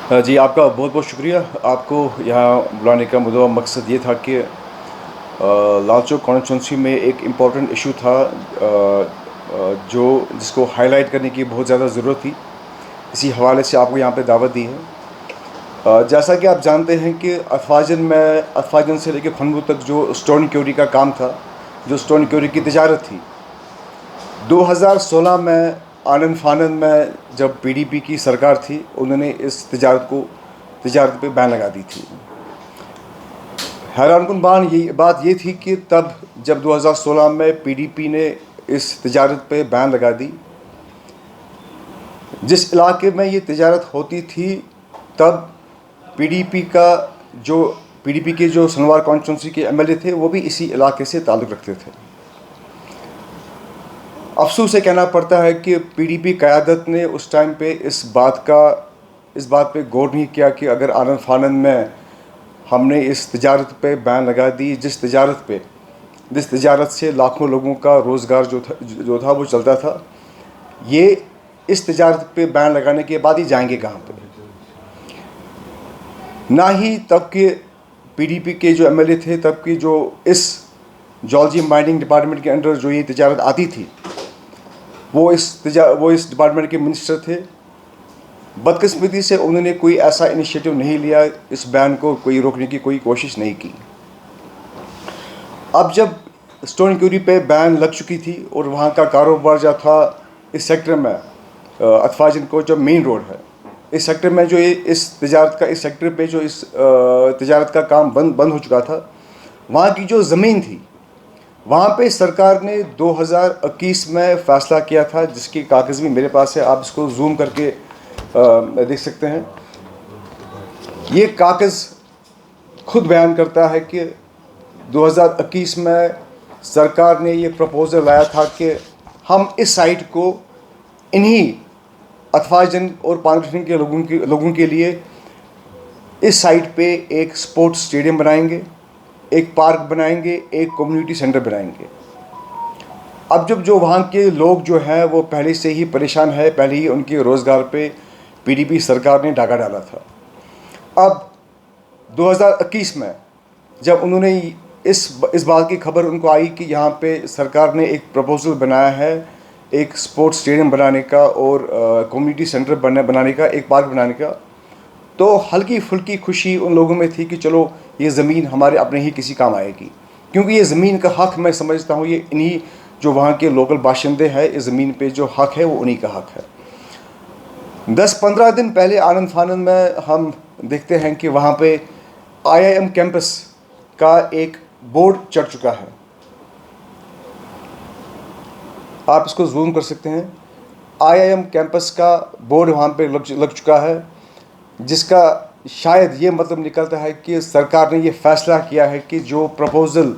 जी, आपका बहुत बहुत शुक्रिया। आपको यहाँ बुलाने का मुद्दा मकसद ये था कि लाल चौक कॉन्स्टिट्यूंसी में एक इम्पॉर्टेंट इशू था, जो जिसको हाईलाइट करने की बहुत ज़्यादा ज़रूरत थी। इसी हवाले से आपको यहाँ पे दावत दी है। जैसा कि आप जानते हैं कि अफवाजन से लेकर खनबू तक जो स्टोन क्योरी का काम था, जो स्टोन क्योरी की तिजारत थी, 2016 में आनन फानन में जब पीडीपी की सरकार थी, उन्होंने इस तिजारत पे बैन लगा दी थी। हैरानकुन बात ये थी कि तब जब 2016 में पीडीपी ने इस तिजारत पे बैन लगा दी, जिस इलाके में ये तिजारत होती थी, तब पीडीपी का जो पीडीपी के जो सनवार कॉन्स्टिट्यूंसी के एमएलए थे, वो भी इसी इलाके से ताल्लुक़ रखते थे। अफसोस से कहना पड़ता है कि पीडीपी क़यादत ने उस टाइम पे इस बात पे गौर नहीं किया कि अगर आनन फानन में हमने इस तिजारत पे बैन लगा दी, जिस तिजारत से लाखों लोगों का रोज़गार जो था वो चलता था, ये इस तिजारत पे बैन लगाने के बाद ही जाएंगे कहाँ पे। ना ही तब के पीडीपी के जो एमएलए थे, तब की जो इस जॉलजी माइनिंग डिपार्टमेंट के अंडर जो ये तिजारत आती थी, वो इस डिपार्टमेंट के मिनिस्टर थे। बदकिस्मती से उन्होंने कोई ऐसा इनिशिएटिव नहीं लिया, इस बैन को कोई रोकने की कोई कोशिश नहीं की। अब जब स्टोन क्यूरी पे बैन लग चुकी थी और वहाँ का कारोबार जो था इस सेक्टर में, अतफाजन को जो मेन रोड है, इस सेक्टर में जो इस सेक्टर पे जो इस तिजारत का काम बंद हो चुका था, वहाँ की जो ज़मीन थी, वहाँ पे सरकार ने 2021 में फ़ैसला किया था, जिसकी कागज़ भी मेरे पास है, आप इसको जूम करके देख सकते हैं। ये कागज़ खुद बयान करता है कि 2021 में सरकार ने ये प्रपोज़ल लाया था कि हम इस साइट को इन्हीं अतफाजन और पानगठन के लोगों के लिए इस साइट पे एक स्पोर्ट्स स्टेडियम बनाएंगे, एक पार्क बनाएंगे, एक कम्युनिटी सेंटर बनाएंगे। अब जब जो वहाँ के लोग जो हैं वो पहले से ही परेशान है, पहले ही उनके रोज़गार पे पीडीपी सरकार ने डाका डाला था। अब 2021 में जब उन्होंने इस बात की खबर उनको आई कि यहाँ पे सरकार ने एक प्रपोज़ल बनाया है एक स्पोर्ट्स स्टेडियम बनाने का और कम्युनिटी सेंटर बनाने का, एक पार्क बनाने का, तो हल्की फुल्की खुशी उन लोगों में थी कि चलो ये ज़मीन हमारे अपने ही किसी काम आएगी, क्योंकि ये ज़मीन का हक़ मैं समझता हूँ ये इन्हीं जो वहाँ के लोकल बाशिंदे हैं, इस ज़मीन पे जो हक़ है वो उन्हीं का हक़ है। 10-15 दिन पहले आनंद फानंद में हम देखते हैं कि वहाँ पे आईआईएम कैंपस का एक बोर्ड चढ़ चुका है, आप इसको जूम कर सकते हैं। आईआईएम कैंपस का बोर्ड वहाँ पे लग चुका है, जिसका शायद ये मतलब निकलता है कि सरकार ने ये फ़ैसला किया है कि जो प्रपोज़ल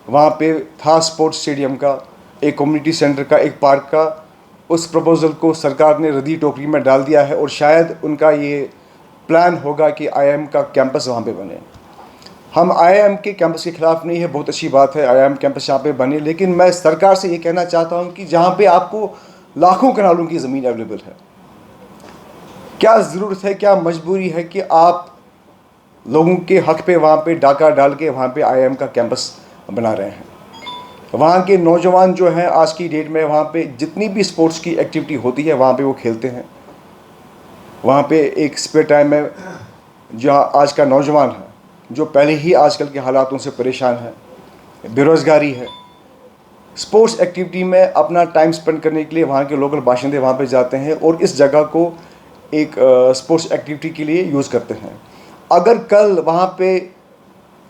वहाँ पे था स्पोर्ट्स स्टेडियम का, एक कम्युनिटी सेंटर का, एक पार्क का, उस प्रपोज़ल को सरकार ने रद्दी टोकरी में डाल दिया है और शायद उनका ये प्लान होगा कि आईआईएम का कैंपस वहाँ पे बने। हम आईआईएम के कैंपस के ख़िलाफ़ नहीं है, बहुत अच्छी बात है आईआईएम कैंपस यहाँ पे बने, लेकिन मैं सरकार से ये कहना चाहता हूँ कि जहाँ पे आपको लाखों कनालों की ज़मीन अवेलेबल है, क्या ज़रूरत है, क्या मजबूरी है कि आप लोगों के हक़ पे वहाँ पे डाका डाल के वहाँ पे आईआईएम का कैंपस बना रहे हैं। वहाँ के नौजवान जो हैं आज की डेट में, वहाँ पे जितनी भी स्पोर्ट्स की एक्टिविटी होती है वहाँ पे वो खेलते हैं। वहाँ पे एक स्पेयर टाइम में जहाँ आज का नौजवान है, जो पहले ही आजकल के हालातों से परेशान है, बेरोज़गारी है, स्पोर्ट्स एक्टिविटी में अपना टाइम स्पेंड करने के लिए वहाँ के लोकल बाशिंदे वहाँ पे जाते हैं और इस जगह को एक स्पोर्ट्स एक्टिविटी के लिए यूज़ करते हैं। अगर कल वहाँ पे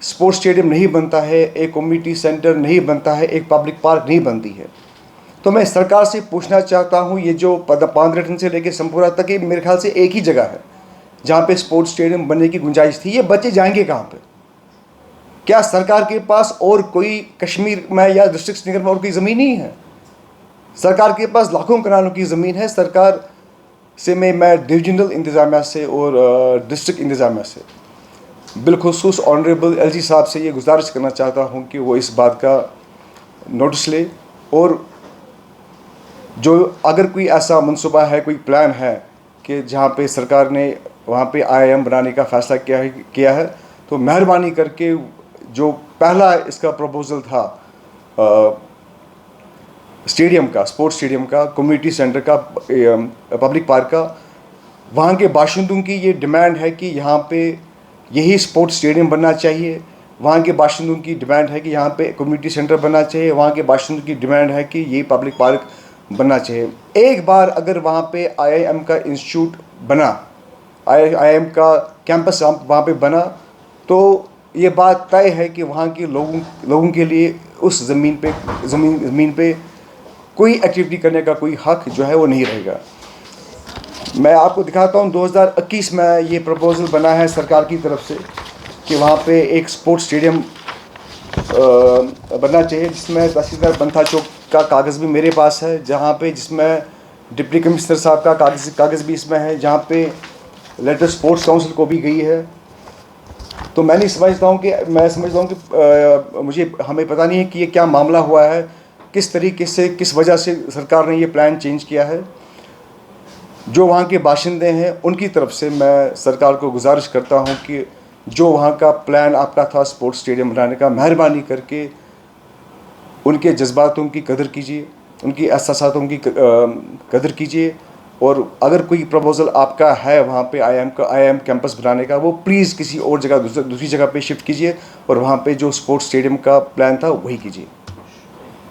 स्पोर्ट्स स्टेडियम नहीं बनता है, एक कम्युनिटी सेंटर नहीं बनता है, एक पब्लिक पार्क नहीं बनती है, तो मैं सरकार से पूछना चाहता हूँ, ये जो पानगठन से लेकर संपूरा तक ये मेरे ख्याल से एक ही जगह है जहाँ पे स्पोर्ट्स स्टेडियम बनने की गुंजाइश थी, ये बच्चे जाएंगे कहाँ पे? क्या सरकार के पास और कोई कश्मीर में या डिस्ट्रिक्ट श्रीनगर में और कोई ज़मीन नहीं है? सरकार के पास लाखों कनालों की ज़मीन है। सरकार से मैं डिविजनल इंतज़ामिया से और डिस्ट्रिक्ट इंतज़ामिया से बिलखुसूस ऑनरेबल एलजी साहब से ये गुजारिश करना चाहता हूँ कि वो इस बात का नोटिस ले और जो अगर कोई ऐसा मनसूबा है, कोई प्लान है कि जहाँ पे सरकार ने वहाँ पे IIM बनाने का फैसला किया है। तो मेहरबानी करके जो पहला इसका प्रपोज़ल था स्टेडियम का, स्पोर्ट्स स्टेडियम का, कम्युनिटी सेंटर का, पब्लिक पार्क का, वहाँ के बाशिंदों की ये डिमांड है कि यहाँ पे यही स्पोर्ट्स स्टेडियम बनना चाहिए। वहाँ के बाशिंदों की डिमांड है कि यहाँ पे कम्युनिटी सेंटर बनना चाहिए। वहाँ के बाशिंदों की डिमांड है कि ये पब्लिक पार्क बनना चाहिए। एक बार अगर वहाँ पे IIM का इंस्टीट्यूट बना, IIM का कैंपस वहाँ पे बना, तो ये बात तय है कि वहाँ के लोगों के लिए उस ज़मीन पे कोई एक्टिविटी करने का कोई हक जो है वो नहीं रहेगा। मैं आपको दिखाता हूँ 2021 में ये प्रपोज़ल बना है सरकार की तरफ से कि वहाँ पे एक स्पोर्ट्स स्टेडियम बनना चाहिए, जिसमें तहसीलदार बंथा चौक का कागज़ भी मेरे पास है, जहाँ पे जिसमें डिप्टी कमिश्नर साहब का कागज़ भी इसमें है, जहाँ पे लेटर स्पोर्ट्स काउंसिल को भी गई है। तो मैं समझता हूँ कि हमें पता नहीं है कि ये क्या मामला हुआ है, किस तरीके से, किस वजह से सरकार ने ये प्लान चेंज किया है। जो वहाँ के बाशिंदे हैं उनकी तरफ से मैं सरकार को गुजारिश करता हूँ कि जो वहाँ का प्लान आपका था स्पोर्ट्स स्टेडियम बनाने का, मेहरबानी करके उनके जज्बातों की कदर कीजिए, उनकी एहसासों की कदर कीजिए। और अगर कोई प्रपोज़ल आपका है वहाँ पे IIM कैंपस बनाने का, वो प्लीज़ किसी और जगह, दूसरी जगह पे शिफ्ट कीजिए और वहाँ पे जो स्पोर्ट्स स्टेडियम का प्लान था वही कीजिए।